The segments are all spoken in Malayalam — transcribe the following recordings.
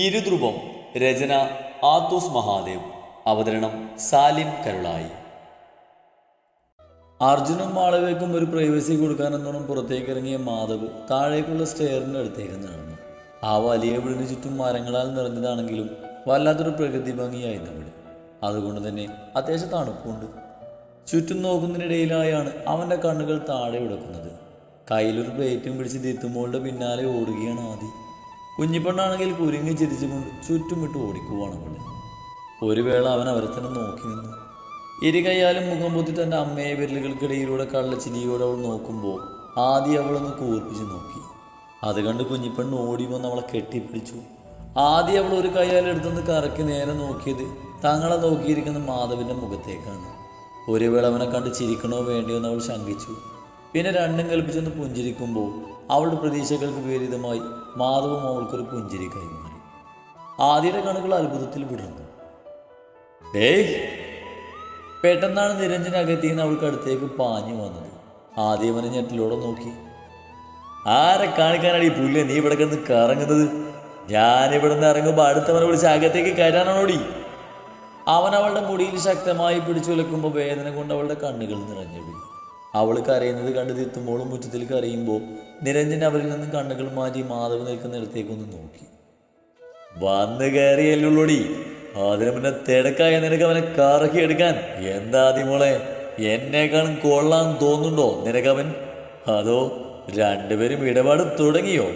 ഇരുധ്രുവം. രചന ആത്തൂസ് മഹാദേവ്. അവതരണം സാലിം കരുളായി. അർജുനും മാളവികയ്ക്കും ഒരു പ്രൈവസി കൊടുക്കാനെന്നോണം പുറത്തേക്ക് ഇറങ്ങിയ മാധവ് താഴേക്കുള്ള സ്റ്റെയറിൻ്റെ അടുത്തേക്ക് നടന്നു. ആ വലിയ വീടിന് ചുറ്റും മരങ്ങളാൽ നിറഞ്ഞതാണെങ്കിലും വല്ലാത്തൊരു പ്രകൃതി ഭംഗിയായിരുന്നു അവിടെ. അതുകൊണ്ട് തന്നെ അത്യാവശ്യം തണുപ്പുണ്ട്. ചുറ്റും നോക്കുന്നതിനിടയിലായാണ് അവൻ്റെ കണ്ണുകൾ താഴെ ഉടക്കുന്നത്. കയ്യിലൊരു പ്ലേറ്റും പിടിച്ച് ദിത്തുമോളുടെ പിന്നാലെ ഓടുകയാണ് ആദി. കുഞ്ഞിപ്പെണ്ണാണെങ്കിൽ കുരുങ്ങി ചിരിച്ചുകൊണ്ട് ചുറ്റുമിട്ട് ഓടിക്കുവാണ് അവളെ. ഒരു വേള അവൻ അവരെ തന്നെ നോക്കി നിന്നു. ഇരുകൈയാലും മുഖം പൊത്തി തൻ്റെ അമ്മയെ വിരലുകൾക്കിടയിലൂടെ കള്ളച്ചിരിയോടെ അവൾ നോക്കുമ്പോൾ ആദ്യം അവളൊന്ന് കൂർപ്പിച്ച് നോക്കി. അത് കണ്ട് കുഞ്ഞിപ്പെണ്ണ് ഓടി വന്ന് അവളെ കെട്ടിപ്പിടിച്ചു. ആദ്യം അവൾ ഒരു കൈയാലെടുത്തൊന്ന് കറക്കി നേരെ നോക്കിയത് തങ്ങളെ നോക്കിയിരിക്കുന്ന മാധവിൻ്റെ മുഖത്തേക്കാണ്. ഒരു വേള അവനെ കണ്ട് ചിരിക്കണോ വേണ്ടിയോ എന്ന് അവൾ ശങ്കിച്ചു. പിന്നെ രണ്ടും കൽപ്പിച്ചൊന്ന് പുഞ്ചിരിക്കുമ്പോൾ അവളുടെ പ്രതീക്ഷകൾക്ക് വിപരീതമായി മാധവും അവൾക്കൊരു പുഞ്ചിരി കൈമാറി. ആദ്യയുടെ കണ്ണുകൾ അത്ഭുതത്തിൽ വിടർന്നു. ഡേയ്! പെട്ടെന്നാണ് നിരഞ്ജനകത്തിന്ന് അവൾക്ക് അടുത്തേക്ക് പാഞ്ഞു വന്നത്. ആദ്യം അവനെ ഞെട്ടിലോടെ നോക്കി. ആരെ കാണിക്കാനാണ് ഈ പുല്ല് നീ ഇവിടെ കിടന്ന് കറങ്ങുന്നത്? ഞാനിവിടെ നിന്ന് ഇറങ്ങുമ്പോൾ അടുത്തവനെ വിളിച്ച് അകത്തേക്ക് കയറാനാണോടി? അവൻ അവളുടെ മുടിയിൽ ശക്തമായി പിടിച്ചുലക്കുമ്പോൾ വേദന കൊണ്ട് അവളുടെ കണ്ണുകൾ നിറഞ്ഞു. അവൾ കരയുന്നത് കണ്ട് തിത്തുമ്പോഴും മുറ്റത്തിൽ കരയുമ്പോൾ നിരഞ്ജൻ അവരിൽ നിന്നും കണ്ണുകൾ മാറ്റി മാധവ് നിൽക്കുന്നിടത്തേക്കൊന്ന് നോക്കി. വന്ന് കയറിയല്ലുള്ളൂടി, അതിന് മുന്നേ തിടക്കായ നിനക്ക് അവനെ കറക്കി എടുക്കാൻ. എന്താ മോളെ, എന്നെക്കാളും കൊള്ളാൻ തോന്നുന്നുണ്ടോ നിനക്കവൻ? അതോ രണ്ടുപേരും ഇടപാട് തുടങ്ങിയോ?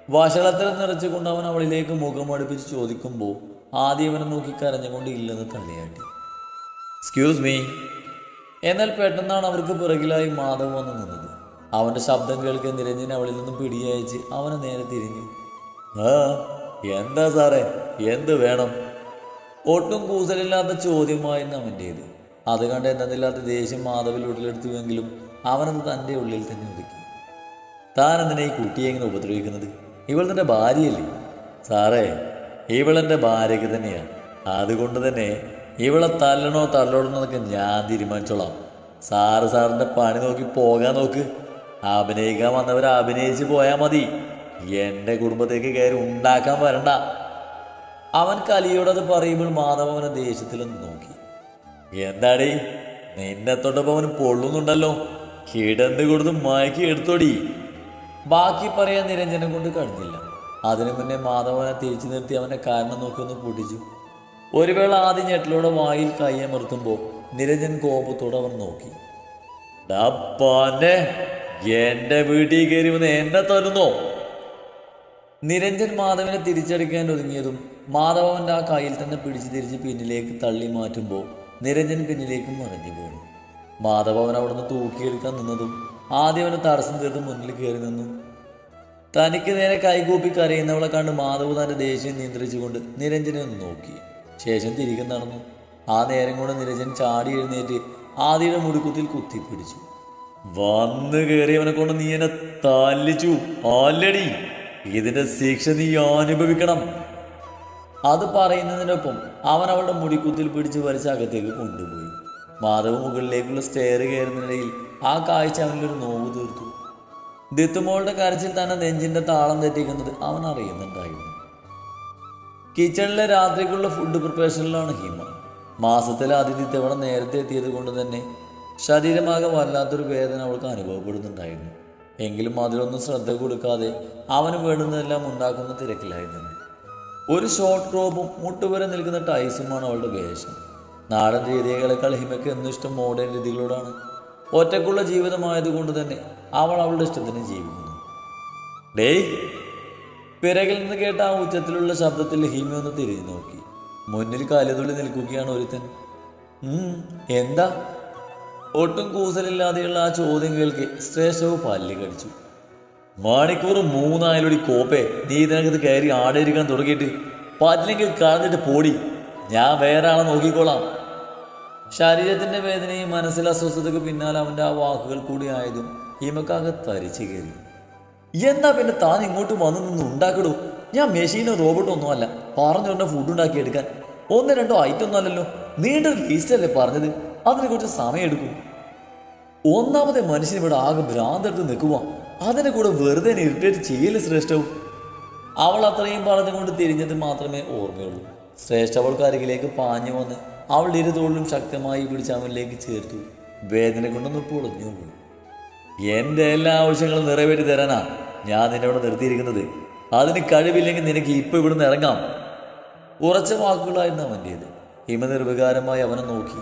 വഷളത്തരം നിറച്ചുകൊണ്ട് അവൻ അവളിലേക്ക് മുഖം അടുപ്പിച്ച് ചോദിക്കുമ്പോൾ ആദ്യം അവനെ നോക്കി കരഞ്ഞുകൊണ്ട് ഇല്ലെന്ന് തലയാട്ടി. Excuse me. എന്നാൽ പെട്ടെന്നാണ് അവർക്ക് പിറകിലായി മാധവ് വന്നു നിന്നത്. അവൻ്റെ ശബ്ദം കേൾക്കാൻ നിരഞ്ജൻ അവളിൽ നിന്നും പിടിയയച്ച് അവനെ നേരെ തിരിഞ്ഞു. എന്താ സാറേ, എന്ത് വേണം? ഒട്ടും കൂസലില്ലാത്ത ചോദ്യമായിരുന്നു അവൻ്റേത്. അത് കണ്ട് എന്നതില്ലാത്ത ദേഷ്യം മാധവിൽ ഉടലെടുത്തുവെങ്കിലും അവനത് തൻ്റെ ഉള്ളിൽ തന്നെ ഒതുക്കി. താൻ എന്തിനാ ഈ കുട്ടിയെ എങ്ങനെ ഉപദ്രവിക്കുന്നത്? ഇവൾ തൻ്റെ ഭാര്യയല്ലേ? സാറേ, ഇവളെൻ്റെ ഭാര്യയ്ക്ക് തന്നെയാണ്. അതുകൊണ്ട് തന്നെ ഇവളെ തല്ലണോ തള്ളണോന്നൊക്കെ ഞാൻ തീരുമാനിച്ചോളാം. സാറിൻ്റെ പണി നോക്കി പോകാൻ നോക്ക്. അഭിനയിക്കാൻ വന്നവർ അഭിനയിച്ച് പോയാൽ മതി. എൻ്റെ കുടുംബത്തേക്ക് കയറി ഉണ്ടാക്കാൻ വരണ്ട. അവൻ കലിയോടത് പറയുമ്പോൾ മാധവ് അവനെ ദേഷ്യത്തിലൊന്ന് നോക്കി. എന്താടേ, നിന്നെ തൊട്ടപ്പോൾ അവന് പൊള്ളുന്നുണ്ടല്ലോ. കിടന്ന് കൊടുത്ത് മയക്കി എടുത്തോടി. ബാക്കി പറയാൻ നിരഞ്ജനെ കൊണ്ട് കഴിഞ്ഞില്ല. അതിനു മുന്നേ മാധവനെ തിരിച്ചു നിർത്തി അവൻ്റെ കാരണം നോക്കി ഒന്ന് പൊട്ടിച്ചു. ഒരു വേള ആദ്യം ഞെട്ടിലൂടെ വായിൽ കയ്യമർത്തുമ്പോൾ നിരഞ്ജൻ കോപത്തോടെ അവൻ നോക്കി. ഡപ്പാനെ, എൻ്റെ വീട്ടിൽ കയറി വന്ന് എന്നെ തരുന്നോ? നിരഞ്ജൻ മാധവനെ തിരിച്ചടിക്കാൻ ഒതുങ്ങിയതും മാധവൻ്റെ ആ കയ്യിൽ തന്നെ പിടിച്ച് തിരിച്ച് പിന്നിലേക്ക് തള്ളി മാറ്റുമ്പോൾ നിരഞ്ജൻ പിന്നിലേക്ക് മറിഞ്ഞു വീണു. മാധവൻ അവിടുന്ന് തൂക്കിയെടുക്കാൻ നിന്നതും ആദ്യം അവന് തടസ്സം തീർത്ത് മുന്നിൽ കയറി നിന്നു. തനിക്ക് നേരെ കൈകൂപ്പി കരയുന്നവളെ കണ്ട് മാധവ് തൻ്റെ ദേഷ്യം നിയന്ത്രിച്ചുകൊണ്ട് നിരഞ്ജനെ ഒന്ന് നോക്കി. ശേഷം തിരികെ നടന്നു. ആ നേരം കൊണ്ട് നിരഞ്ജൻ ചാടി എഴുന്നേറ്റ് ആദിയുടെ മുടിക്കുത്തിൽ കുത്തിപ്പിടിച്ചു. വന്ന് കയറിയവനെ കൊണ്ട് നീ എന്നെ തല്ലിച്ചു ആല്ലടി. ഇതിന്റെ ശിക്ഷ നീ അനുഭവിക്കണം. അത് പറയുന്നതിനൊപ്പം അവൻ അവളുടെ മുടിക്കുത്തിൽ പിടിച്ച് വലിച്ച് അകത്തേക്ക് കൊണ്ടുപോയി. മാധവ് മുകളിലേക്കുള്ള സ്റ്റെയർ കയറുന്നതിനിടയിൽ ആ കാഴ്ച അവനിലൊരു നോവ് തീർത്തു. ദിത്തുമോളുടെ കരച്ചിൽ തന്നെ നെഞ്ചിന്റെ താളം തെറ്റിക്കുന്നത് അവൻ അറിയുന്നുണ്ടായിരുന്നു. കിച്ചണിലെ രാത്രിക്കുള്ള ഫുഡ് പ്രിപ്പറേഷനിലാണ് ഹിമ. മാസത്തിലെ അതിഥി തവണ നേരത്തെ എത്തിയത് കൊണ്ട് തന്നെ ശരീരമാകെ വല്ലാത്തൊരു വേദന അവൾക്ക് അനുഭവപ്പെടുന്നുണ്ടായിരുന്നു. എങ്കിലും അതിലൊന്നും ശ്രദ്ധ കൊടുക്കാതെ അവന് വേണ്ടുന്നതെല്ലാം ഉണ്ടാക്കുന്ന തിരക്കിലായിരുന്നു. ഒരു ഷോർട്ട് റോബും മുട്ടുവരെ നിൽക്കുന്ന ടൈസുമാണ് അവളുടെ വേഷം. നാടൻ രീതികളെക്കാൾ ഹിമയ്ക്ക് എന്നും ഇഷ്ടം മോഡേൺ രീതികളോടാണ്. ഒറ്റക്കുള്ള ജീവിതമായതുകൊണ്ട് തന്നെ അവൾ അവളുടെ ഇഷ്ടത്തിന് ജീവിക്കുന്നു. ഡേയ്! പിറകിൽ നിന്ന് കേട്ട ആ ഉച്ചത്തിലുള്ള ശബ്ദത്തിൽ ഹിമ ഒന്ന് തിരിഞ്ഞു നോക്കി. മുന്നിൽ കലിതുള്ളി നിൽക്കുകയാണ് ഒരുത്തൻ. എന്താ? ഒട്ടും കൂസലില്ലാതെയുള്ള ആ ചോദ്യം കേൾക്കെ ശ്രേഷ്ഠവ് പല്ലി കടിച്ചു. മണിക്കൂർ 3 കോപ്പേ, നീ ഇതിനകത്ത് കയറി ആടയിരിക്കാൻ തുടങ്ങിയിട്ട് പറ്റില്ലെങ്കിൽ കളഞ്ഞിട്ട് പോടി. ഞാൻ വേറെ ആളെ നോക്കിക്കോളാം. ശരീരത്തിൻ്റെ വേദനയും മനസ്സിലെ അസ്വസ്ഥതയ്ക്ക് പിന്നാലെ അവൻ്റെ ആ വാക്കുകൾ കൂടി ആയതും ഹിമക്കാകെ തരിച്ചു കയറി. എന്താ പിന്നെ താൻ ഇങ്ങോട്ട് വന്ന് നിന്ന് ഉണ്ടാക്കിടൂ? ഞാൻ മെഷീനോ റോബോട്ടോ ഒന്നും അല്ല പറഞ്ഞുകൊണ്ട് ഫുഡ് ഉണ്ടാക്കിയെടുക്കാൻ. 1-2 ഐറ്റം ഒന്നും അല്ലല്ലോ, നീണ്ടൊരു ലിസ്റ്റല്ലേ പറഞ്ഞത്. അതിനെ കുറച്ച് സമയം എടുക്കും. ഒന്നാമത്തെ മനുഷ്യൻ ഇവിടെ ആകെ ഭ്രാന്തെടുത്ത് നിൽക്കുക. അതിനെ കൂടെ വെറുതെ ഇറിറ്റേറ്റ് ചെയ്യല് ശ്രേഷ്ഠവും. അവൾ അത്രയും പറഞ്ഞുകൊണ്ട് തിരിഞ്ഞത് മാത്രമേ ഓർമ്മയുള്ളൂ. ശ്രേഷ്ഠ അവൾക്ക് അരികിലേക്ക് പാഞ്ഞു വന്ന് അവളുടെ ഇരു തോളിലും ശക്തമായി പിടിച്ച് അവനിലേക്ക് ചേർത്തു. വേദന കൊണ്ടൊന്ന് പൊളിഞ്ഞു പോയി. എൻ്റെ എല്ലാ ആവശ്യങ്ങളും നിറവേറ്റി തരാനാ ഞാൻ നിന്നോട് നിർത്തിയിരിക്കുന്നത്. അതിന് കഴിവില്ലെങ്കിൽ നിനക്ക് ഇപ്പോൾ ഇവിടുന്ന് ഇറങ്ങാം. ഉറച്ച വാക്കുകളായിരുന്നു അവൻ്റേത്. ഹിമ നിർവികാരമായി അവനെ നോക്കി.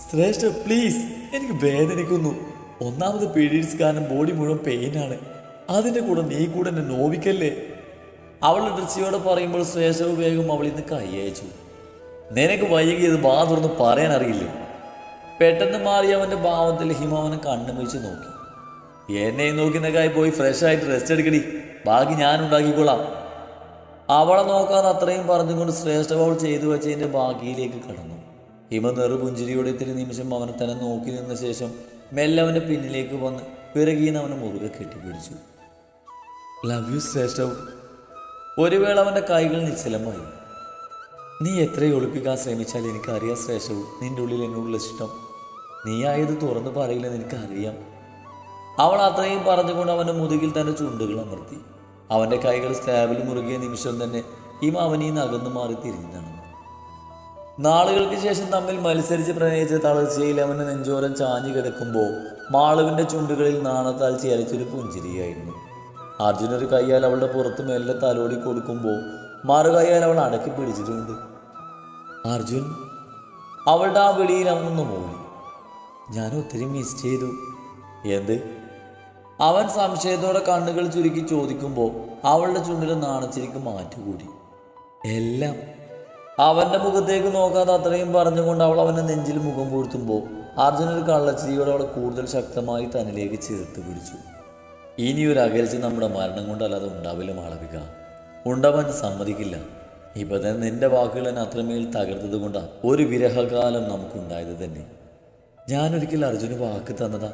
ശ്രേഷ്ഠ പ്ലീസ്, എനിക്ക് വേദനിക്കുന്നു. ഒന്നാമത് പീരീഡ്സ് കാരണം ബോഡി മുഴുവൻ പെയിനാണ്. അതിൻ്റെ കൂടെ നീ കൂടെ എന്നെ നോവിക്കല്ലേ. അവൾ ഇടർച്ചയോടെ പറയുമ്പോൾ ശ്രേഷ്ഠ വേഗം അവളിൽ നിന്ന് കൈയച്ചു. നിനക്ക് വൈകിയത് വാ തുറന്ന് പറയാൻ അറിയില്ലേ. പെട്ടെന്ന് മാറി അവൻ്റെ ഭാവത്തിൽ ഹിമ അവനെ കണ്ണും വെച്ച് നോക്കി. എന്നെ നോക്കുന്നക്കായി പോയി ഫ്രഷ് ആയിട്ട് റെസ്റ്റ് എടുക്കടി, ബാക്കി ഞാൻ ഉണ്ടാക്കിക്കൊള്ളാം. അവളെ നോക്കാതെ അത്രയും പറഞ്ഞുകൊണ്ട് ശ്രേഷ്ഠ അവൾ ചെയ്തു വെച്ചതിൻ്റെ ബാക്കിയിലേക്ക് കടന്നു. ഹിമ നെറുപുഞ്ചിരിയോടെ ഇത്തിരി നിമിഷം അവനെ തന്നെ നോക്കി നിന്ന ശേഷം മെല്ലെ അവൻ്റെ പിന്നിലേക്ക് വന്ന് പിറകീന്ന് അവനെ മുറുകെ കെട്ടിപ്പിടിച്ചു. ലവ് യു ശ്രേഷ്ഠ. ഒരു വേള അവൻ്റെ കൈകൾ നിശ്ചലമായി. നീ എത്രയും ഒളിപ്പിക്കാൻ ശ്രമിച്ചാൽ എനിക്കറിയാം ശ്രേഷ്ഠവും നിൻ്റെ ഉള്ളിൽ എന്നോടുള്ള ഇഷ്ടം. നീ ആയത് തുറന്നു പറയില്ലെന്ന് എനിക്കറിയാം. അവൾ അത്രയും പറഞ്ഞുകൊണ്ട് അവൻ്റെ മുതുകിൽ തൻ്റെ ചുണ്ടുകൾ അമർത്തി. അവൻ്റെ കൈകൾ സ്റ്റാബിൽ മുറുകിയ നിമിഷം തന്നെ ഹിമ അവനീ നകന്നു മാറി തിരിഞ്ഞു നടന്നു. നാളുകൾക്ക് ശേഷം തമ്മിൽ മത്സരിച്ച് പ്രണയിച്ച തളർച്ചയിൽ അവൻ്റെ നെഞ്ചോരം ചാഞ്ഞു കിടക്കുമ്പോൾ മാളുവിൻ്റെ ചുണ്ടുകളിൽ നാണത്താൽ ചേരിച്ചൊരു പുഞ്ചിരിയായിരുന്നു. അർജുൻ ഒരു കൈയാൽ അവളുടെ പുറത്ത് മെല്ലെ തലോടി കൊടുക്കുമ്പോൾ മറുകൈയാൽ അവൾ അടക്കി പിടിച്ചിട്ടുണ്ട്. അർജുൻ. അവളുടെ ആ വിളിയിൽ അവനൊന്ന് മൂളി. ഞാൻ ഒത്തിരി മിസ് ചെയ്തു. എന്ത്? അവൻ സംശയത്തോടെ കണ്ണുകൾ ചുരുക്കി ചോദിക്കുമ്പോൾ അവളുടെ ചുണ്ടിലെ നാണച്ചിരിക്ക് മാറ്റുകൂടി. എല്ലാം. അവൻ്റെ മുഖത്തേക്ക് നോക്കാതെ അത്രയും പറഞ്ഞുകൊണ്ട് അവൾ അവൻ്റെ നെഞ്ചിൽ മുഖം പൂഴ്ത്തുമ്പോൾ അർജുൻ ഒരു കള്ളച്ചിരിയോടെ അവളെ കൂടുതൽ ശക്തമായി തന്നിലേക്ക് ചേർത്ത് പിടിച്ചു. ഇനിയൊരു അകൽച്ച നമ്മുടെ മരണം കൊണ്ടല്ലാതെ ഉണ്ടാവില്ല മാളവിക. ഉണ്ടാവാൻ സമ്മതിക്കില്ല. ഇപ്പം തന്നെ നിന്റെ വാക്കുകൾ എന്നെ അത്രമേൽ തകർത്തത് കൊണ്ടാണ് ഒരു വിരഹകാലം നമുക്കുണ്ടായത് തന്നെ. ഞാനൊരിക്കൽ അർജുന് വാക്ക് തന്നതാ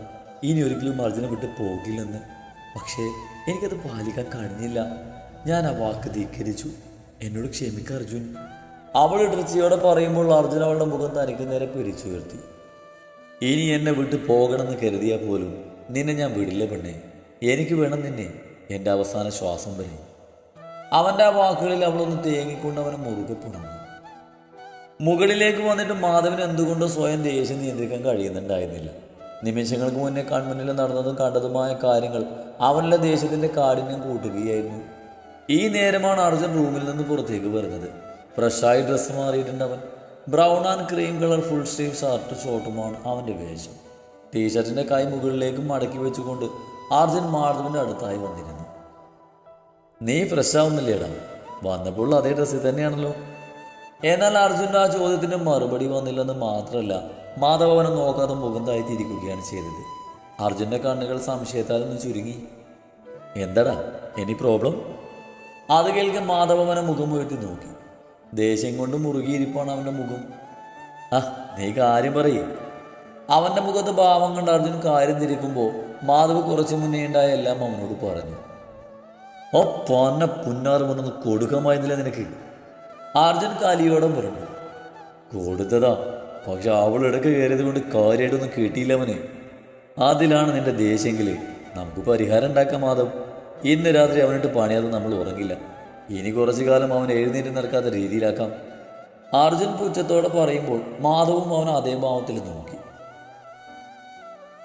ഇനി ഒരിക്കലും അർജുനെ വിട്ട് പോകില്ലെന്ന്. പക്ഷേ എനിക്കത് പാലിക്കാൻ കഴിഞ്ഞില്ല. ഞാൻ ആ വാക്ക് ധിക്കരിച്ചു. എന്നോട് ക്ഷമിക്കുക അർജുൻ. അവൾ ഇടർച്ചയോടെ പറയുമ്പോൾ അർജുൻ അവളുടെ മുഖം തനിക്ക് നേരെ പിരിച്ചുയർത്തി. ഇനി എന്നെ വിട്ട് പോകണമെന്ന് കരുതിയാൽ പോലും നിന്നെ ഞാൻ വിടില്ല പെണ്ണേ. എനിക്ക് വേണം നിന്നെ എൻ്റെ അവസാന ശ്വാസം വരെ. അവൻ്റെ ആ വാക്കുകളിൽ അവളൊന്ന് തേങ്ങിക്കൊണ്ട് അവനെ മുറുകെ പുണർന്നു. മുകളിലേക്ക് വന്നിട്ട് മാധവന് എന്തുകൊണ്ടോ സ്വയം ദേഷ്യം നിയന്ത്രിക്കാൻ കഴിയുന്നുണ്ടായിരുന്നില്ല. നിമിഷങ്ങൾക്ക് മുന്നേ കൺമുന്നിൽ നടന്നതും കണ്ടതുമായ കാര്യങ്ങൾ അവനിലെ ദേഷ്യത്തിൻ്റെ കാഠിന്യം കൂട്ടുകയായിരുന്നു. ഈ നേരമാണ് അർജുൻ റൂമിൽ നിന്ന് പുറത്തേക്ക് വരുന്നത്. ഫ്രഷായി ഡ്രസ്സ് മാറിയിട്ടുണ്ട് അവൻ. Brown and cream colour full sleeve shirt ഷോർട്ടുമാണ് അവൻ്റെ വേഷം. ടീഷർട്ടിൻ്റെ കൈ മുകളിലേക്ക് മടക്കി വെച്ചുകൊണ്ട് അർജുൻ മാധവൻ്റെ അടുത്തായി വന്നിരുന്നു. നീ ഫ്രഷ് ആവുന്നില്ലേടാ? വന്നപ്പോൾ അതേ ഡ്രസ്സിൽ തന്നെയാണല്ലോ. എന്നാൽ അർജുൻ്റെ ആ ചോദ്യത്തിന് മറുപടി വന്നില്ലെന്ന് മാത്രമല്ല, മാധവ് അവനെ നോക്കാതെ മുഖം താഴ്ത്തിയിരിക്കുകയാണ് ചെയ്തത്. അർജുൻ്റെ കണ്ണുകൾ സംശയത്താൽ ഒന്ന് ചുരുങ്ങി. എന്താടാ എനി പ്രോബ്ലം? അത് കേൾക്കാൻ മാധവ് അവനെ മുഖം ഉയർത്തി നോക്കി. ദേഷ്യം കൊണ്ട് മുറുകിയിരിപ്പാണ് അവൻ്റെ മുഖം. നീ കാര്യം പറയേ. അവൻ്റെ മുഖത്ത് ഭാവം കണ്ട് അർജുൻ കാര്യം തിരിക്കുമ്പോൾ മാധവ് കുറച്ചു മുന്നേ ഉണ്ടായ എല്ലാം അവനോട് പറഞ്ഞു. ഓ പൊന്ന പുന്നാറ് വന്നൊന്ന് കൊടുക്കാമായിരുന്നില്ല നിനക്ക്. അർജുൻ കലിയോടെ പറഞ്ഞു. കൊടുത്തതാ, പക്ഷെ അവൾ ഇടയ്ക്ക് കയറിയത് കൊണ്ട് കാര്യമായിട്ടൊന്നും കിട്ടിയില്ല അവന്. അതിലാണ് നിന്റെ ദേഷ്യമെങ്കിൽ നമുക്ക് പരിഹാരം ഉണ്ടാക്കാം മാധവ്. ഇന്ന് രാത്രി അവനിട്ട് പണിയാതെ നമ്മൾ ഉറങ്ങില്ല. ഇനി കുറച്ചു കാലം അവൻ എഴുന്നേറ്റ് നിൽക്കാത്ത രീതിയിലാക്കാം. അർജുൻ പുച്ഛത്തോടെ പറയുമ്പോൾ മാധവും അവൻ അതേ ഭാവത്തിൽ നോക്കി.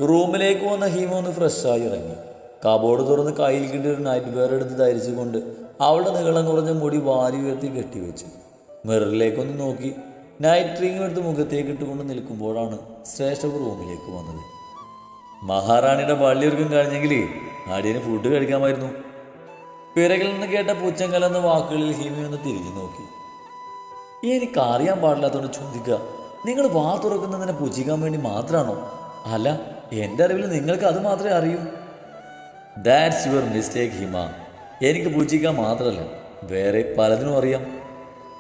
റൂമിലേക്ക് വന്ന ഹിമ ഒന്ന് ഫ്രഷായി ഇറങ്ങി. കബോർഡ് തുറന്ന് കയ്യിൽ കിട്ടിയ ഒരു നൈറ്റ് വെയർ എടുത്ത് ധരിച്ചുകൊണ്ട് അവളുടെ നീളം കുറഞ്ഞ മുടി വാരി ഉയർത്തി കെട്ടിവെച്ചു. മിററിലേക്കൊന്ന് നോക്കി നൈറ്റ് റിംഗ് എടുത്ത് മുഖത്തേക്ക് ഇട്ടുകൊണ്ട് നിൽക്കുമ്പോഴാണ് ശ്രേഷ്ഠ റൂമിലേക്ക് വന്നത്. മഹാറാണിയുടെ പള്ളിയൊരുക്കം കഴിഞ്ഞെങ്കിൽ അടിയന് ഫുഡ് കഴിക്കാമായിരുന്നു. പിറകിൽ നിന്ന് കേട്ട പുച്ഛം കലർന്ന വാക്കുകളിൽ ഹിമയൊന്ന് തിരിഞ്ഞു നോക്കി. എനിക്ക് അറിയാൻ പാടില്ലാത്തതുകൊണ്ട് ചോദിക്കുക, നിങ്ങൾ വാ തുറക്കുന്നതിനെ പുച്ഛിക്കാൻ വേണ്ടി മാത്രമാണോ? അല്ല, എൻ്റെ അറിവിൽ നിങ്ങൾക്ക് അത് മാത്രമേ അറിയൂ. ദാറ്റ്സ് യുവർ മിസ്റ്റേക്ക് ഹിമ. എനിക്ക് പുച്ഛിക്കാൻ മാത്രമല്ല, വേറെ പലതിനും അറിയാം.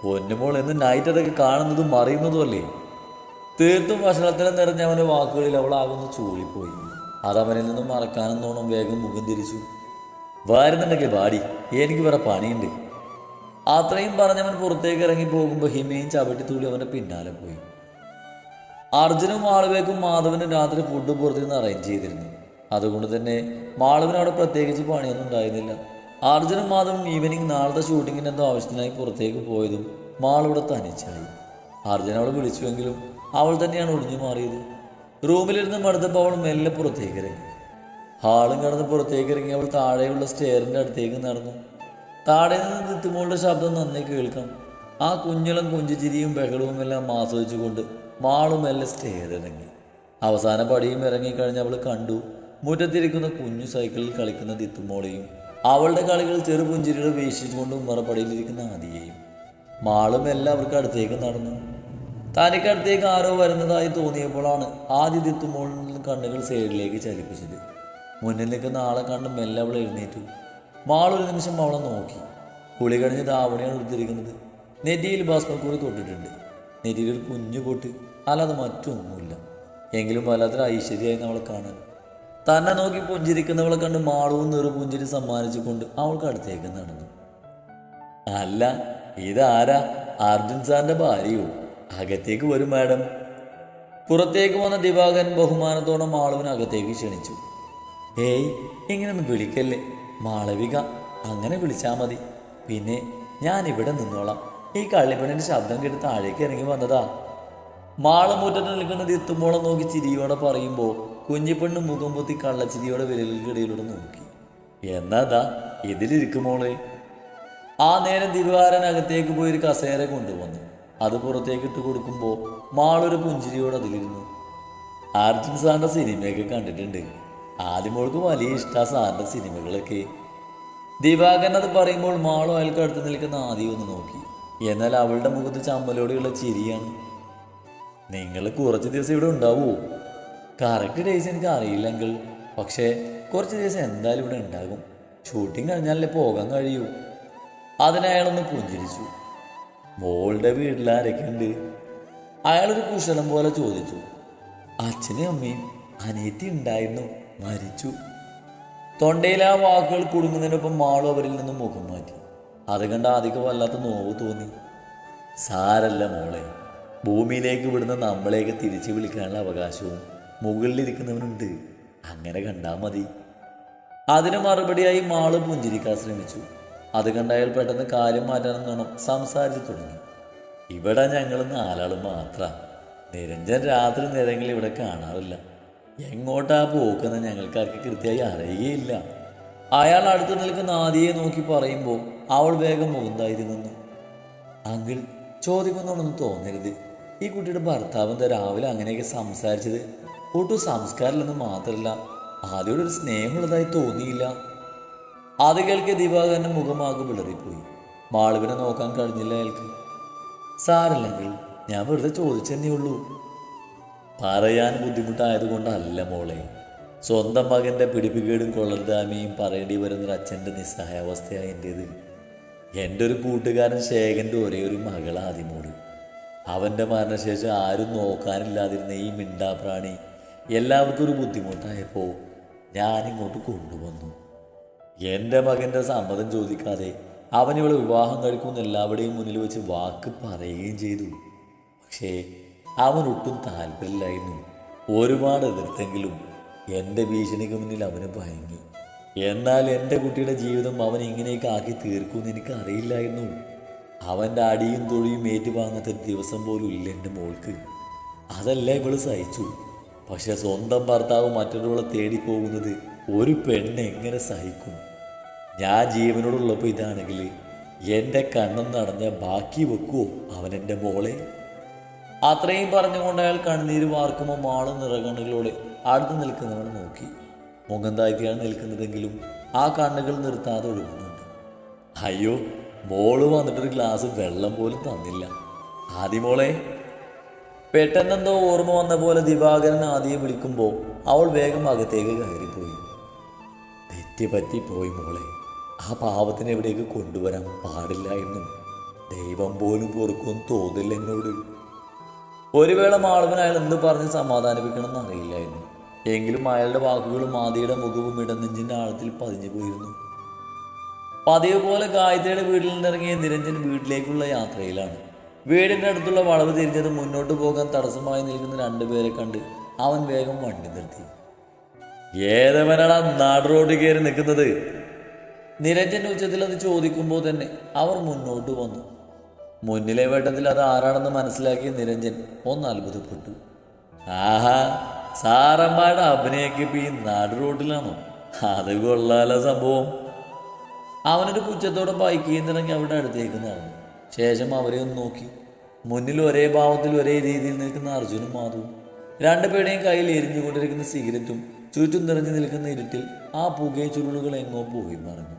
പൊന്നുമോൾ എന്ന് നൈറ്റ് അതൊക്കെ കാണുന്നതും അറിയുന്നതും അല്ലേ? തീർത്തും ഭക്ഷണത്തിലും നിറഞ്ഞ അവൻ്റെ വാക്കുകളിൽ അവളാകുന്നു ചൂളിപ്പോയി. അതവനിൽ നിന്നും മറക്കാനെന്നോണം വേഗം മുഖം തിരിച്ചു. വരുന്നുണ്ടെങ്കിൽ വാടി, എനിക്ക് വേറെ പണിയുണ്ട്. അത്രയും പറഞ്ഞവൻ പുറത്തേക്ക് ഇറങ്ങി പോകുമ്പോൾ ഹിമയും ചവിട്ടിത്തൂളി അവൻ്റെ പിന്നാലെ പോയി. അർജുനും മാളവികക്കും മാധവനും രാത്രി ഫുഡ് പുറത്തു നിന്ന് അറേഞ്ച് ചെയ്തിരുന്നു. അതുകൊണ്ട് തന്നെ മാളവിന് അവിടെ പ്രത്യേകിച്ച് പണിയൊന്നും ഉണ്ടായിരുന്നില്ല. അർജുനും മാധവും ഈവനിങ് നാളത്തെ ഷൂട്ടിങ്ങിന് എന്തോ ആവശ്യത്തിനായി പുറത്തേക്ക് പോയതും മാളിവിടെ തനിച്ചായി. അർജുൻ അവളെ വിളിച്ചുവെങ്കിലും അവൾ തന്നെയാണ് ഒഴിഞ്ഞു മാറിയത്. റൂമിലിരുന്ന് മടുത്തപ്പോൾ അവൾ മെല്ലെ പുറത്തേക്ക് ഇറങ്ങി. ഹാളും കടന്ന് പുറത്തേക്ക് ഇറങ്ങി അവൾ താഴെയുള്ള സ്റ്റെയറിൻ്റെ അടുത്തേക്ക് നടന്നു. താഴെ നിന്ന് ദിത്തുമോളുടെ ശബ്ദം നന്നേ കേൾക്കാം. ആ കുഞ്ഞിളം കൊഞ്ചിച്ചിരിയും ബഹളവും എല്ലാം ആസ്വദിച്ചുകൊണ്ട് മാളും മെല്ലെ സ്റ്റെയർ ഇറങ്ങി. അവസാന പടിയും ഇറങ്ങിക്കഴിഞ്ഞ് അവൾ കണ്ടു മുറ്റത്തിരിക്കുന്ന കുഞ്ഞു സൈക്കിളിൽ കളിക്കുന്ന ദിത്തുമോളെയും അവളുടെ കളികൾ ചെറുപുഞ്ചിരിയുടെ വീക്ഷിച്ചുകൊണ്ട് ഉമ്മറപ്പടിയിലിരിക്കുന്ന ആദിയെയും. മാളും എല്ലാവർക്കും അടുത്തേക്ക് നടന്നു. തനിക്കടുത്തേക്ക് ആരോ വരുന്നതായി തോന്നിയപ്പോഴാണ് ആദ്യ ദിത്തുമോളിൽ നിന്ന് കണ്ണുകൾ സൈഡിലേക്ക് ചലിപ്പിച്ചത്. മുന്നിൽ നിൽക്കുന്ന ആളെ കണ്ട് മെല്ലെ അവൾ എഴുന്നേറ്റു. മാളൊരു നിമിഷം അവളെ നോക്കി. കുളി കഴിഞ്ഞ് ധാവണിയാണ് എടുത്തിരിക്കുന്നത്. നെറ്റിയിൽ ഭസ്മക്കുറി തൊട്ടിട്ടുണ്ട്. നെറ്റിയിൽ ഒരു കുഞ്ഞു പൊട്ട്, അല്ലാതെ മറ്റൊന്നുമില്ല. എങ്കിലും വല്ലാത്തൊരു ഐശ്വര്യമായി അവളെ കാണാൻ. തന്നെ നോക്കി പുഞ്ചിരിക്കുന്നവളെ കണ്ട് മാളവും നെറു പുഞ്ചിരി സമ്മാനിച്ചുകൊണ്ട് അവൾക്ക് അടുത്തേക്ക് നടന്നു. അല്ല, ഇതാരാ? അർജുൻ സാറിൻ്റെ ഭാര്യയോ? അകത്തേക്ക് വരും മാഡം. പുറത്തേക്ക് വന്ന ദിവാകരൻ ബഹുമാനത്തോടെ മാളവിന് അകത്തേക്ക് ക്ഷണിച്ചു. ഏയ്, ഇങ്ങനൊന്നും വിളിക്കല്ലേ മാളവിക, അങ്ങനെ വിളിച്ചാൽ മതി. പിന്നെ ഞാൻ ഇവിടെ നിന്നോളാം. ഈ കള്ളിപ്പണിൻ്റെ ശബ്ദം കേട്ട് താഴേക്ക് ഇറങ്ങി വന്നതാ. മാളമുറ്റത്ത് നിൽക്കുന്ന ദിത്തുമോളെ നോക്കി ചിരിയോടെ പറയുമ്പോൾ കുഞ്ഞിപ്പെണ്ണ് മുഖം പൊത്തി കള്ളച്ചിരിയോടെ വിരലുകൾക്കിടയിലൂടെ നോക്കി. എന്നാതാ ഇതിലിരിക്കുമോളെ. ആ നേരം ദിവാകരൻ അകത്തേക്ക് പോയൊരു കസേര കൊണ്ടുവന്നു. അത് പുറത്തേക്ക് ഇട്ട് കൊടുക്കുമ്പോൾ മാളൊരു പുഞ്ചിരിയോടെ അതിലിരുന്നു. അർജുൻ സാറിൻ്റെ സിനിമയൊക്കെ കണ്ടിട്ടുണ്ട്. ആദ്യമോൾക്ക് വലിയ ഇഷ്ടമാണ് സാറിൻ്റെ സിനിമകളൊക്കെ. ദിവാകരൻ അത് പറയുമ്പോൾ മാളു അയാൾക്ക് അടുത്ത് നിൽക്കുന്ന ആദ്യം ഒന്ന് നോക്കി. എന്നാൽ അവളുടെ മുഖത്ത് ചമ്മലോടെയുള്ള ചിരിയാണ്. നിങ്ങൾ കുറച്ച് ദിവസം ഇവിടെ ഉണ്ടാവുമോ? കറക്റ്റ് ഡേയ്സ് എനിക്ക് അറിയില്ലെങ്കിൽ, പക്ഷേ കുറച്ച് ദിവസം എന്തായാലും ഇവിടെ ഉണ്ടാകും. ഷൂട്ടിങ് കഴിഞ്ഞാലേ പോകാൻ കഴിയൂ. അതിനയാളൊന്ന് പുഞ്ചിരിച്ചു. മോളുടെ വീട്ടിൽ ആരൊക്കെ ഉണ്ട്? അയാളൊരു കുശലം പോലെ ചോദിച്ചു. അച്ഛനും അമ്മയും അനിയത്തി ഉണ്ടായിരുന്നു, മരിച്ചു. തൊണ്ടയിൽ ആ വാക്കുകൾ കുടുങ്ങുന്നതിനൊപ്പം മാളു അവരിൽ നിന്നും മുഖം മാറ്റി. അത് കണ്ട് ആദ്യം വല്ലാത്ത നോവ് തോന്നി. സാരല്ല മോളെ, ഭൂമിയിലേക്ക് വിടുന്ന നമ്മളെയൊക്കെ തിരിച്ചു വിളിക്കാനുള്ള അവകാശവും മുകളിലിരിക്കുന്നവനുണ്ട്. അങ്ങനെ കണ്ടാൽ മതി. അതിന് മറുപടിയായി മാള് പുഞ്ചിരിക്കാൻ ശ്രമിച്ചു. അത് കണ്ട് അയാൾ പെട്ടെന്ന് കാര്യം മാറ്റാനെന്നോണം സംസാരിച്ചു തുടങ്ങി. ഇവിടെ ഞങ്ങൾ 4 ആൾ മാത്രം. നിരഞ്ജൻ രാത്രി നേരങ്ങളിൽ ഇവിടെ കാണാറില്ല. എങ്ങോട്ടാ പോക്കുന്ന ഞങ്ങൾക്കാർക്ക് കൃത്യമായി അറിയുകയില്ല. അയാൾ അടുത്ത് നിൽക്കുന്ന ആദിയെ നോക്കി പറയുമ്പോൾ അവൾ വേഗം മുഖന്തായി നിന്നു. അങ്കിൾ, ചോദിക്കുന്നോടൊന്നും തോന്നരുത്. ഈ കുട്ടിയുടെ ഭർത്താവ് എന്താ രാവിലെ അങ്ങനെയൊക്കെ സംസാരിച്ചത്? ഒട്ടും സംസ്കാരമില്ലെന്ന് മാത്രമല്ല, ആദ്യയോടെ ഒരു സ്നേഹമുള്ളതായി തോന്നിയില്ല. അത് കേൾക്കിയ ദിവാകരൻ്റെ മുഖമാകെ വിളറിപ്പോയി. മാളുവിനെ നോക്കാൻ കഴിഞ്ഞില്ല അയാൾക്ക്. സാരല്ലെങ്കിൽ, ഞാൻ വെറുതെ ചോദിച്ചെന്നേ ഉള്ളൂ. പറയാൻ ബുദ്ധിമുട്ടായതുകൊണ്ടല്ല മോളെ. സ്വന്തം മകൻ്റെ പിടിപ്പുകേടും കൊള്ളരുതാമയും പറയേണ്ടി വരുന്നൊരു അച്ഛൻ്റെ നിസ്സഹായാവസ്ഥയാണ് എൻ്റേത്. എൻ്റെ ഒരു കൂട്ടുകാരൻ ശേഖൻ്റെ ഒരേ ഒരു മകൾ ആദിമോട്. അവൻ്റെ മരണശേഷം ആരും നോക്കാനില്ലാതിരുന്ന ഈ മിണ്ടാപ്രാണി എല്ലാവർക്കും ഒരു ബുദ്ധിമുട്ടായപ്പോൾ ഞാനിങ്ങോട്ട് കൊണ്ടുവന്നു. എൻ്റെ മകൻ്റെ സമ്മതം ചോദിക്കാതെ അവനിവളെ വിവാഹം കഴിക്കുമെന്ന് എല്ലാവരുടെയും മുന്നിൽ വെച്ച് വാക്ക് പറയുകയും ചെയ്തു. പക്ഷേ അവനൊട്ടും താല്പര്യമില്ലായിരുന്നു. ഒരുപാട് എതിർത്തെങ്കിലും എൻ്റെ ഭീഷണിക്ക് മുന്നിൽ അവന് ഭയങ്ങി. എന്നാൽ എൻ്റെ കുട്ടിയുടെ ജീവിതം അവൻ ഇങ്ങനെയൊക്കെ ആക്കി തീർക്കുമെന്ന് എനിക്ക് അറിയില്ലായിരുന്നു. അവൻ്റെ അടിയും തൊഴിയും ഏറ്റുവാങ്ങാത്ത ദിവസം പോലും ഇല്ല എൻ്റെ മോൾക്ക്. അതല്ല ഇവള് സഹിച്ചു. പക്ഷെ സ്വന്തം ഭർത്താവ് മറ്റൊരാളെ തേടിപ്പോകുന്നത് ഒരു പെണ്ണ് എങ്ങനെ സഹിക്കും? ഞാൻ ജീവനോടുള്ളപ്പോൾ ഇതാണെങ്കിൽ എൻ്റെ കണ്ണം നടഞ്ഞ ബാക്കി വെക്കുമോ അവൻ എൻ്റെ മോളെ? അത്രയും പറഞ്ഞുകൊണ്ട് അയാൾ കണ്ണീര് വാർക്കുമ്പോൾ മാള് നിറകണ്ണുകളോടെ അടുത്ത് നിൽക്കുന്നവനെ നോക്കി. മുഖം താഴ്ത്തിയാണ് നിൽക്കുന്നതെങ്കിലും ആ കണ്ണുകൾ നിർത്താതെ ഒഴുകുന്നുണ്ട്. അയ്യോ, മോള് വന്നിട്ടൊരു ഗ്ലാസ് വെള്ളം പോലും തന്നില്ല. ആദിമോളെ. പെട്ടെന്നെന്തോ ഓർമ്മ വന്ന പോലെ ദിവാകരൻ ആദിയെ വിളിക്കുമ്പോൾ അവൾ വേഗം അകത്തേക്ക് കയറിപ്പോയി. തെറ്റുപറ്റിപ്പോയി മോളെ. ആ പാവത്തിന് എവിടേക്ക് കൊണ്ടുവരാൻ പാടില്ലായിരുന്നു. ദൈവം പോലും പൊറുക്കുമെന്ന് തോന്നില്ല എന്നോട്. ഒരു വേള മാളവൻ അയാൾ എന്ത് പറഞ്ഞ് സമാധാനിപ്പിക്കണമെന്ന് അറിയില്ലായിരുന്നു. എങ്കിലും അയാളുടെ വാക്കുകളും ആദിയുടെ മുഖവും ഇടനെഞ്ചിൻ്റെ ആഴത്തിൽ പതിഞ്ഞു പോയിരുന്നു. പതിവ് പോലെ ഗായത്രിയുടെ വീട്ടിൽ നിന്നിറങ്ങിയ നിരഞ്ജൻ വീട്ടിലേക്കുള്ള യാത്രയിലാണ്. വീടിൻ്റെ അടുത്തുള്ള വളവ് തിരിഞ്ഞത് മുന്നോട്ട് പോകാൻ തടസ്സമായി നിൽക്കുന്ന 2 പേരെ കണ്ട് അവൻ വേഗം വണ്ടി നിർത്തി. ഏതവനാണ് നാട് റോഡിൽ കയറി നിൽക്കുന്നത്? നിരഞ്ജൻ ഉച്ചത്തിൽ അത് ചോദിക്കുമ്പോൾ തന്നെ അവർ മുന്നോട്ട് വന്നു. മുന്നിലെ വേട്ടത്തിൽ അത് ആരാണെന്ന് മനസ്സിലാക്കിയ നിരഞ്ജൻ ഒന്ന് അത്ഭുതപ്പെട്ടു. ആഹാ, സാറന്മാരുടെ അഭിനയൊക്കെ ഇപ്പം ഈ നാട് റോഡിലാണോ? അത് കൊള്ളാലോ സംഭവം. അവനൊരു പുച്ഛത്തോടെ ബൈക്കിൽ നിന്നിറങ്ങി അവിടെ അടുത്തേക്ക് നടന്നു. ശേഷം അവരെ ഒന്ന് നോക്കി. മുന്നിൽ ഒരേ ഭാവത്തിൽ ഒരേ രീതിയിൽ നിൽക്കുന്ന അർജുനും മാധവും. രണ്ടുപേരുടെയും കയ്യിൽ എരിഞ്ഞുകൊണ്ടിരിക്കുന്ന സിഗരറ്റും ചുറ്റും നിറഞ്ഞു നിൽക്കുന്ന ഇരുട്ടിൽ ആ പുകയ ചുരുളുകൾ എങ്ങോ പോയി മറഞ്ഞു.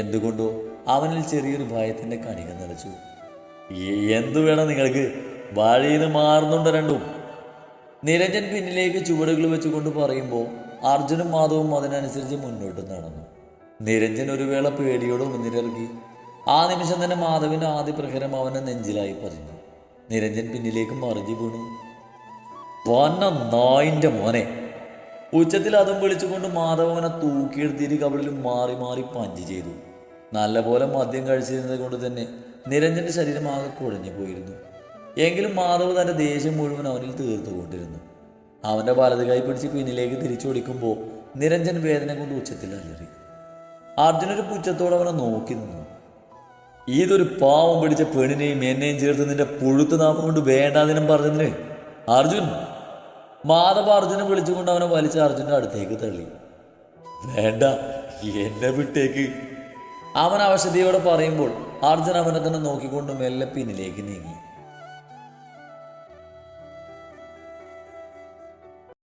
എന്തുകൊണ്ടോ അവനിൽ ചെറിയൊരു ഭയത്തിൻ്റെ കണിക നിറച്ചു. എന്തു വേണം നിങ്ങൾക്ക്? വഴിയിൽ നിന്ന് മാറുന്നുണ്ട് രണ്ടും. നിരഞ്ജൻ പിന്നിലേക്ക് ചുവടുകൾ വെച്ചുകൊണ്ട് പറയുമ്പോൾ അർജുനും മാധവും അതിനനുസരിച്ച് മുന്നോട്ട് നടന്നു. നിരഞ്ജൻ ഒരു വേള പേടിയോടെ മുന്നിലിറങ്ങി. ആ നിമിഷം തന്നെ മാധവിൻ്റെ ആദ്യ പ്രഹരം അവനെ നെഞ്ചിലായി പതിഞ്ഞു. നിരഞ്ജൻ പിന്നിലേക്ക് മറിഞ്ഞു വീണു. വന്ന നായിൻ്റെ മോനെ! ഉച്ചത്തിൽ അതും വിളിച്ചുകൊണ്ട് മാധവനെ തൂക്കിയെടുത്തിരി കവിളിലും മാറി മാറി പഞ്ച് ചെയ്തു. നല്ലപോലെ മദ്യം കഴിച്ചിരുന്നത് കൊണ്ട് തന്നെ നിരഞ്ജൻ്റെ ശരീരം ആകെ കുഴഞ്ഞു പോയിരുന്നു. എങ്കിലും മാധവ് തൻ്റെ ദേഷ്യം മുഴുവൻ അവനിൽ തീർത്തുകൊണ്ടിരുന്നു. അവൻ്റെ വലത് കൈ പിടിച്ച് പിന്നിലേക്ക് തിരിച്ചോടിക്കുമ്പോൾ നിരഞ്ജൻ വേദന കൊണ്ട് ഉച്ചത്തിൽ അലറി. അർജുനൊരു പുച്ഛത്തോടെ അവനെ നോക്കി നിന്നു. ഇതൊരു പാവം പിടിച്ച പെണ്ണിനെയും എന്നെയും ചേർത്ത് നിന്റെ പുഴുത്ത് നാമം കൊണ്ട് വേണ്ടാതിനും പറഞ്ഞതിന് അർജുൻ! മാധവ അർജുനെ വിളിച്ചുകൊണ്ട് അവനെ വലിച്ച അർജുൻ്റെ അടുത്തേക്ക് തള്ളി. വേണ്ട, എന്നെ വിട്ടേക്ക്! അവൻ അവശതയോടെ പറയുമ്പോൾ അർജുൻ അവനെ തന്നെ നോക്കിക്കൊണ്ട് മെല്ലെ പിന്നിലേക്ക് നീങ്ങി.